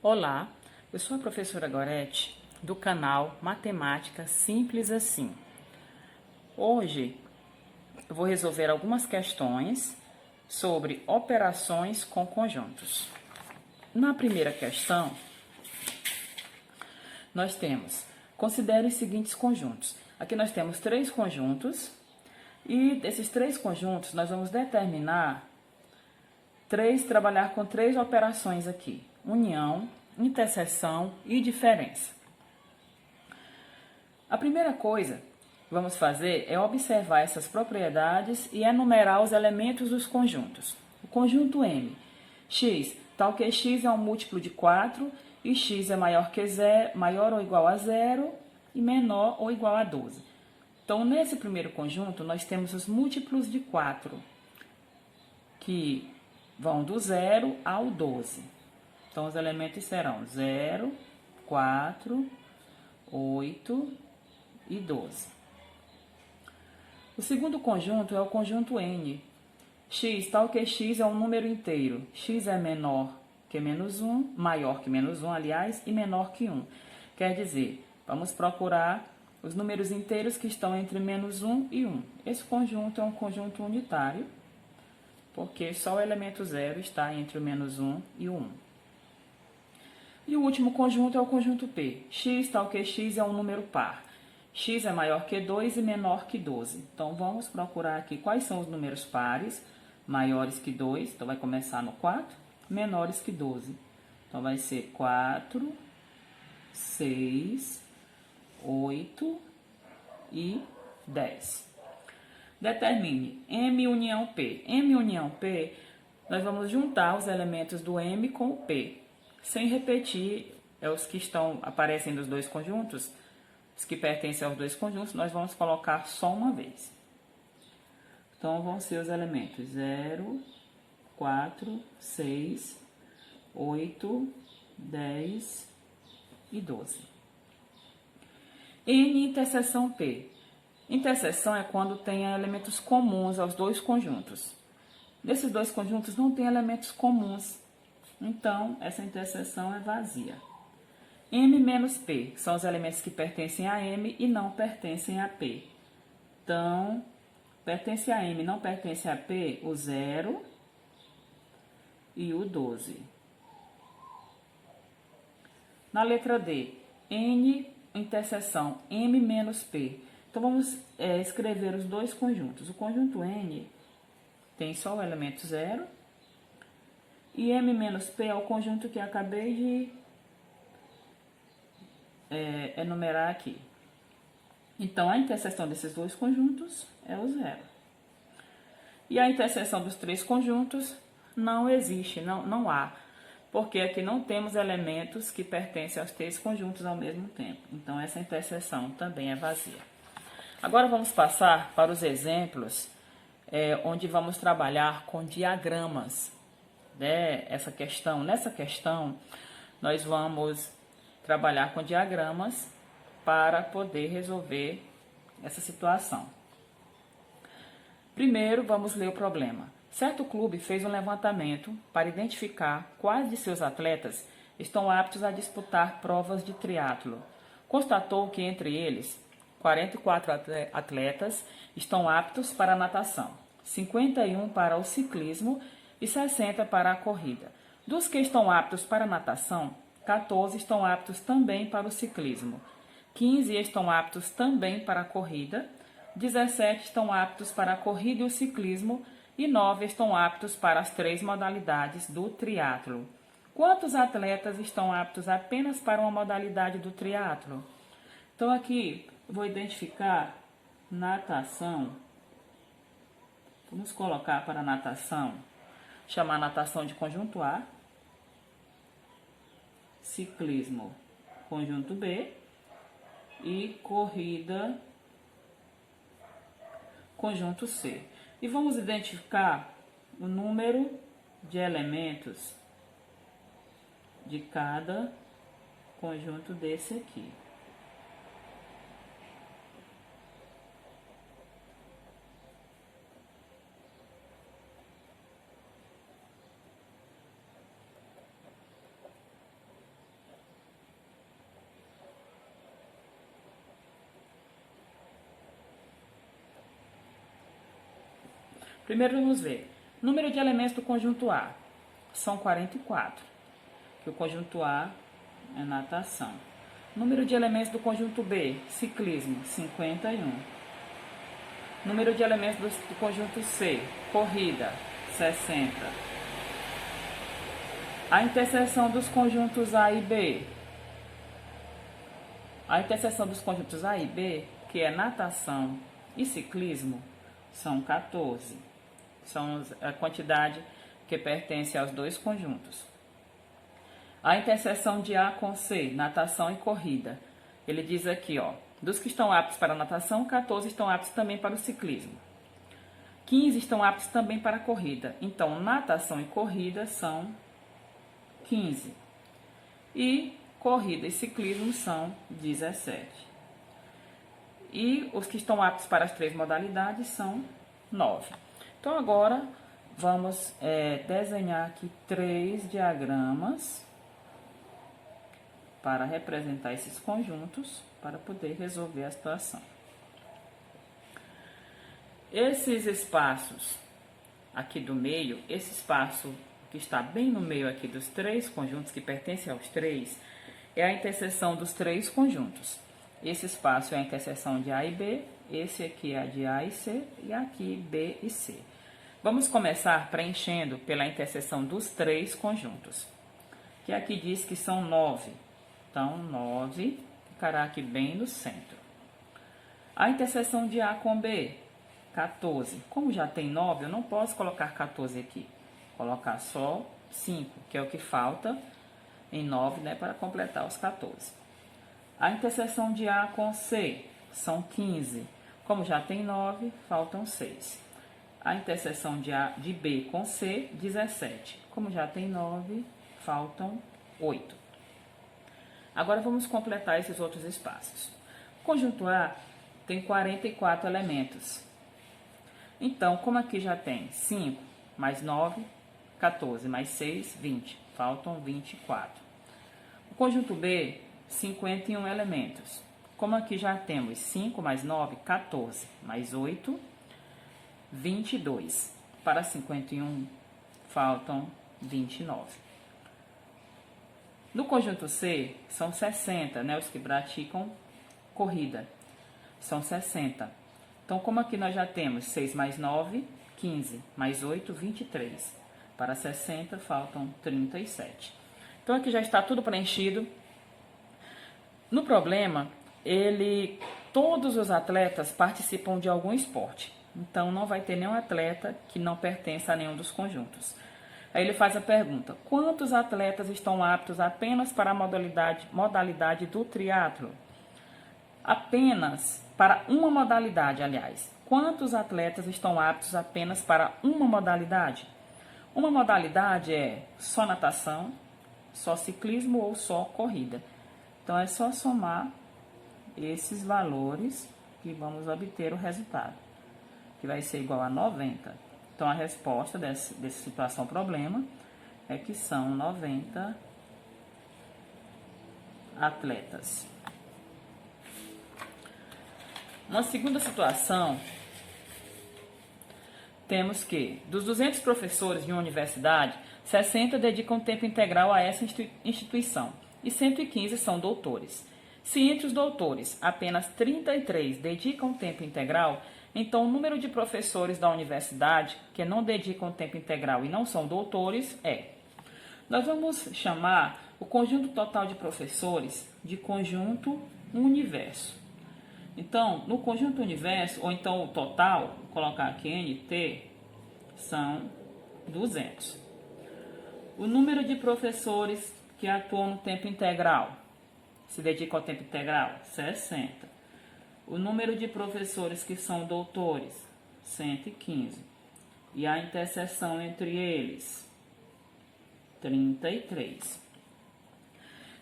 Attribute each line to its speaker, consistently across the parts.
Speaker 1: Olá, eu sou a professora Gorete do canal Matemática Simples Assim. Hoje eu vou resolver algumas questões sobre operações com conjuntos. Na primeira questão, nós temos, considere os seguintes conjuntos. Aqui nós temos 3 conjuntos e desses 3 conjuntos nós vamos trabalhar com 3 operações aqui: união, interseção e diferença. A primeira coisa que vamos fazer é observar essas propriedades e enumerar os elementos dos conjuntos. O conjunto M, x, tal que x é um múltiplo de 4 e x é maior ou igual a 0 e menor ou igual a 12. Então, nesse primeiro conjunto, nós temos os múltiplos de 4, que vão do 0 ao 12. Então, os elementos serão 0, 4, 8 e 12. O segundo conjunto é o conjunto N. X, tal que x é um número inteiro. X é menor que menos 1, maior que menos 1, aliás, e menor que 1. Quer dizer, vamos procurar os números inteiros que estão entre menos 1 e 1. Esse conjunto é um conjunto unitário, porque só o elemento 0 está entre o menos 1 e o 1. E o último conjunto é o conjunto P. X, tal que x é um número par. X é maior que 2 e menor que 12. Então, vamos procurar aqui quais são os números pares. Maiores que 2, então vai começar no 4. Menores que 12. Então, vai ser 4, 6, 8 e 10. Determine M união P. M união P, nós vamos juntar os elementos do M com o P. Sem repetir os que aparecem nos dois conjuntos, os que pertencem aos dois conjuntos, nós vamos colocar só uma vez. Então, vão ser os elementos 0, 4, 6, 8, 10 e 12. N interseção P. Interseção é quando tem elementos comuns aos dois conjuntos. Nesses dois conjuntos não tem elementos comuns, então essa interseção é vazia. M menos P são os elementos que pertencem a M e não pertencem a P. Então, pertence a M, não pertence a P, o 0 e o 12. Na letra D, N interseção M menos P. Então, vamos escrever os dois conjuntos. O conjunto N tem só o elemento 0 e M menos P é o conjunto que acabei de enumerar aqui. Então, a interseção desses dois conjuntos é o 0. E a interseção dos 3 conjuntos não existe, não há, porque aqui não temos elementos que pertencem aos 3 conjuntos ao mesmo tempo. Então, essa interseção também é vazia. Agora, vamos passar para os exemplos, onde vamos trabalhar com diagramas. Nessa questão, nós vamos trabalhar com diagramas para poder resolver essa situação. Primeiro, vamos ler o problema. Certo clube fez um levantamento para identificar quais de seus atletas estão aptos a disputar provas de triatlo. Constatou que entre eles, 44 atletas estão aptos para a natação, 51 para o ciclismo e 60 para a corrida. Dos que estão aptos para a natação, 14 estão aptos também para o ciclismo, 15 estão aptos também para a corrida, 17 estão aptos para a corrida e o ciclismo e 9 estão aptos para as 3 modalidades do triatlo. Quantos atletas estão aptos apenas para uma modalidade do triatlo? Então, aqui eu vou identificar natação. Vamos colocar para natação, chamar natação de conjunto A, ciclismo, conjunto B, e corrida, conjunto C. E vamos identificar o número de elementos de cada conjunto desse aqui. Primeiro vamos ver. Número de elementos do conjunto A. São 44. Que o conjunto A é natação. Número de elementos do conjunto B. Ciclismo. 51. Número de elementos do conjunto C. Corrida. 60. A interseção dos conjuntos A e B. A interseção dos conjuntos A e B, que é natação e ciclismo, são 14. São a quantidade que pertence aos dois conjuntos. A interseção de A com C, natação e corrida. Ele diz aqui, ó, dos que estão aptos para a natação, 14 estão aptos também para o ciclismo. 15 estão aptos também para a corrida. Então, natação e corrida são 15. E corrida e ciclismo são 17. E os que estão aptos para as três modalidades são 9. Então, agora, vamos desenhar aqui 3 diagramas para representar esses conjuntos, para poder resolver a situação. Esses espaços aqui do meio, esse espaço que está bem no meio aqui dos 3 conjuntos, que pertencem aos 3, é a interseção dos 3 conjuntos. Esse espaço é a interseção de A e B, esse aqui é a de A e C, e aqui B e C. Vamos começar preenchendo pela interseção dos 3 conjuntos, que aqui diz que são 9. Então, 9 ficará aqui bem no centro. A interseção de A com B, 14. Como já tem 9, eu não posso colocar 14 aqui. Vou colocar só 5, que é o que falta em 9, né, para completar os 14. A interseção de A com C são 15. Como já tem 9, faltam 6. A interseção de B com C, 17. Como já tem 9, faltam 8. Agora vamos completar esses outros espaços. O conjunto A tem 44 elementos. Então, como aqui já tem 5 mais 9, 14, mais 6, 20. Faltam 24. O conjunto B, 51 elementos. Como aqui já temos 5 mais 9, 14, mais 8, 22. Para 51, faltam 29. No conjunto C, são 60, né? Os que praticam corrida. São 60. Então, como aqui nós já temos 6 mais 9, 15, mais 8, 23. Para 60, faltam 37. Então, aqui já está tudo preenchido. No problema, todos os atletas participam de algum esporte. Então, não vai ter nenhum atleta que não pertença a nenhum dos conjuntos. Aí ele faz a pergunta: quantos atletas estão aptos apenas para a modalidade do triatlo? Apenas para uma modalidade, aliás. Quantos atletas estão aptos apenas para uma modalidade? Uma modalidade é só natação, só ciclismo ou só corrida. Então, é só somar esses valores que vamos obter o resultado, que vai ser igual a 90. Então, a resposta dessa situação problema é que são 90 atletas. Uma segunda situação, temos que, dos 200 professores de uma universidade, 60 dedicam tempo integral a essa instituição e 115 são doutores. Se entre os doutores apenas 33 dedicam tempo integral, então o número de professores da universidade que não dedicam tempo integral e não são doutores é... Nós vamos chamar o conjunto total de professores de conjunto universo. Então, no conjunto universo, ou então o total, vou colocar aqui NT, são 200. O número de professores que atuam no tempo integral, se dedicam ao tempo integral, 60. O número de professores que são doutores, 115. E a interseção entre eles, 33.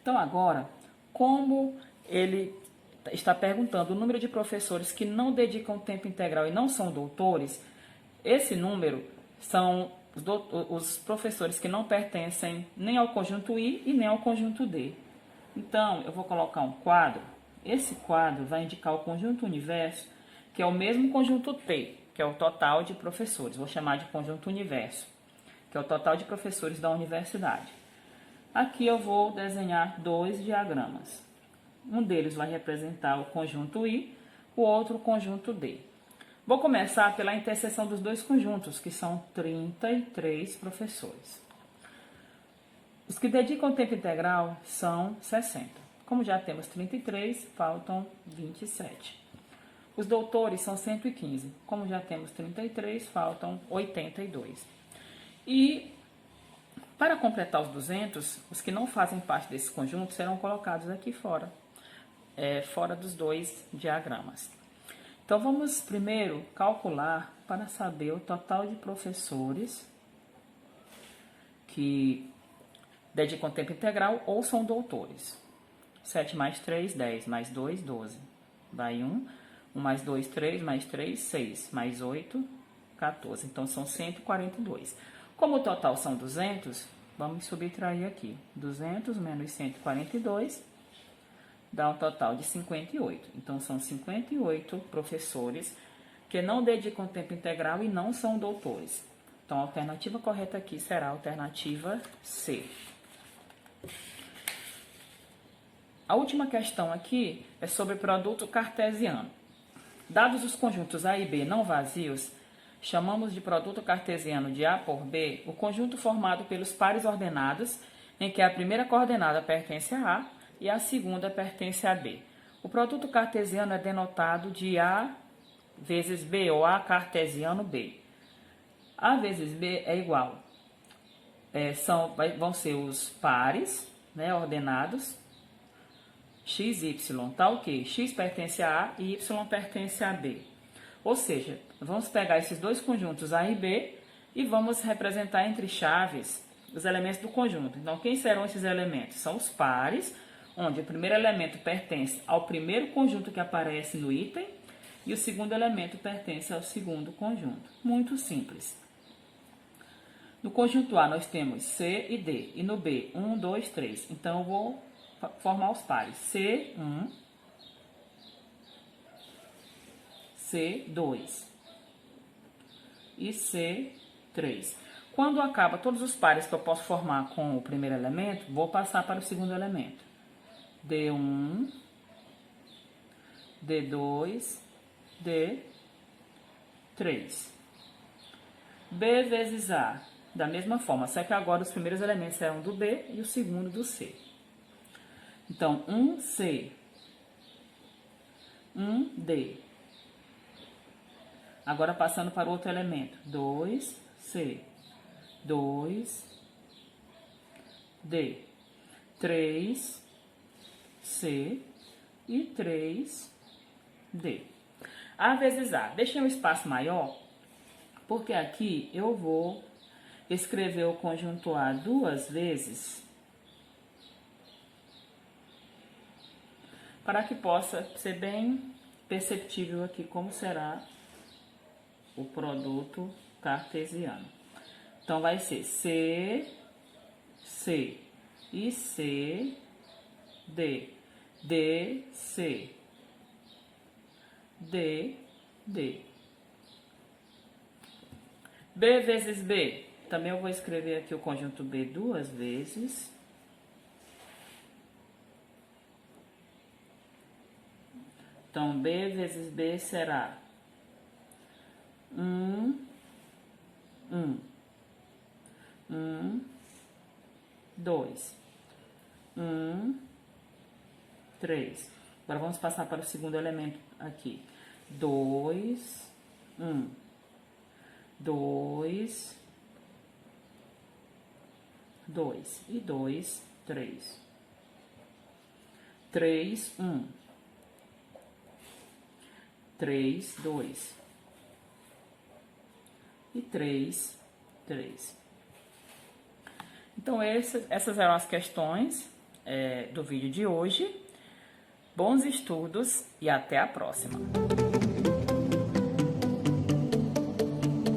Speaker 1: Então, agora, como ele está perguntando o número de professores que não dedicam tempo integral e não são doutores, esse número são os professores que não pertencem nem ao conjunto I e nem ao conjunto D. Então, eu vou colocar um quadro. Esse quadro vai indicar o conjunto universo que é o mesmo conjunto T, que é o total de professores. Vou chamar de conjunto universo, que é o total de professores da universidade. Aqui eu vou desenhar dois diagramas. Um deles vai representar o conjunto I, o outro o conjunto D. Vou começar pela interseção dos dois conjuntos, que são 33 professores. Os que dedicam tempo integral são 60. Como já temos 33, faltam 27. Os doutores são 115. Como já temos 33, faltam 82. E para completar os 200, os que não fazem parte desse conjunto serão colocados aqui fora, fora dos dois diagramas. Então, vamos primeiro calcular para saber o total de professores que dedicam tempo integral ou são doutores. 7 mais 3, 10, mais 2, 12. Vai 1, 1 mais 2, 3, mais 3, 6, mais 8, 14. Então, são 142. Como o total são 200, vamos subtrair aqui. 200 menos 142 dá um total de 58. Então, são 58 professores que não dedicam tempo integral e não são doutores. Então, a alternativa correta aqui será a alternativa C. A última questão aqui é sobre produto cartesiano. Dados os conjuntos A e B não vazios, chamamos de produto cartesiano de A por B o conjunto formado pelos pares ordenados, em que a primeira coordenada pertence a A e a segunda pertence a B. O produto cartesiano é denotado de A vezes B, ou A cartesiano B. A vezes B é igual. Vão ser os pares, né, ordenados, x, y, tal que x pertence a A e y pertence a B. Ou seja, vamos pegar esses dois conjuntos A e B e vamos representar entre chaves os elementos do conjunto. Então, quem serão esses elementos? São os pares, onde o primeiro elemento pertence ao primeiro conjunto que aparece no item e o segundo elemento pertence ao segundo conjunto. Muito simples. No conjunto A nós temos C e D, e no B, 1, 2, 3. Então, eu vou formar os pares C1, C2 e C3. Quando acaba todos os pares que eu posso formar com o primeiro elemento, vou passar para o segundo elemento. D1, D2, D3. B vezes A, da mesma forma, só que agora os primeiros elementos serão do B e o segundo do C. Então, 1C, 1D. Agora, passando para o outro elemento, 2C, 2D, 3C e 3D. A vezes A. Deixei um espaço maior, porque aqui eu vou escrever o conjunto A duas vezes, para que possa ser bem perceptível aqui como será o produto cartesiano. Então, vai ser C, C e C, D, D, C, D, D. B vezes B. Também eu vou escrever aqui o conjunto B duas vezes. Então, B vezes B será 1, 2, 3. Agora, vamos passar para o segundo elemento aqui. 2, 2, 2 e 2, 3. 3, 3, 2 e 3, 3. Então, essas eram as questões do vídeo de hoje. Bons estudos e até a próxima!